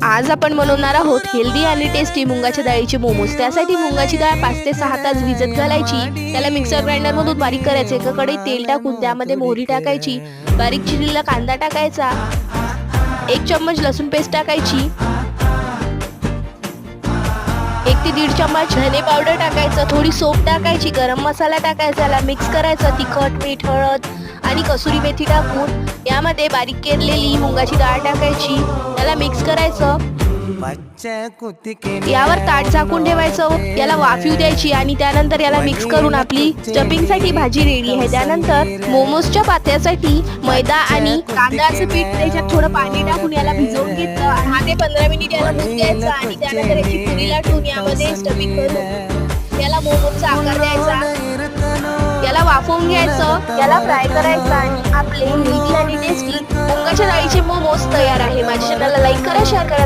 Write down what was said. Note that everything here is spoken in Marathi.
आज आपण बनवणार आहोत हेल्दी आणि टेस्टी मुंगाच्या डाळीचे मोमोज। त्यासाठी मुंगाची डाळ 5 ते 6 तास भिजत घालायची। त्याला मिक्सर ग्राइंडर मधून बारीक करायचे। एका कढईत तेल टाकून त्यामध्ये मोहरी टाकायची, बारीक चिरलेला कांदा टाकायचा, 1 चम्मच लसूण पेस्ट टाकायची, 1 ते 1.5 चम्मच धने पावडर टाकायचं, थोडी सोप टाकायची, गरम मसाला टाकायचा, त्याला मिक्स करायचं, तिखट, मीठ, हळद आणि कसुरी मेथी टाकून यामध्ये बारीक केलेली मुंगाची डाळ टाकायची, त्याला मिक्स करायचं। यावर ताट झाकून ठेवायचं, याला वाफ येऊ द्यायची आणि त्यानंतर याला मिक्स करून आपली स्टफिंग साठी भाजी रेडी आहे। त्यानंतर मोमोजच्या पात्यासाठी मैदा आणि तांदळाचं पीठ त्याच्यात थोडं पाणी टाकून याला भिजवून घेतलं। 10 ते 15 मिनिट याला भिजू द्यायचं आणि त्यानंतर याची पुरी लाटून यामध्ये स्टफिंग करून याला मोमोजचा आकार द्यायचा, याला वाफवून घ्यायचं, याला फ्राय करायचं आणि आपले हेल्दी आणि टेस्टी मुंगाच्या डाळीचे मोमोज तयार आहे। माझ्या चॅनलला लाईक करा, शेअर करा।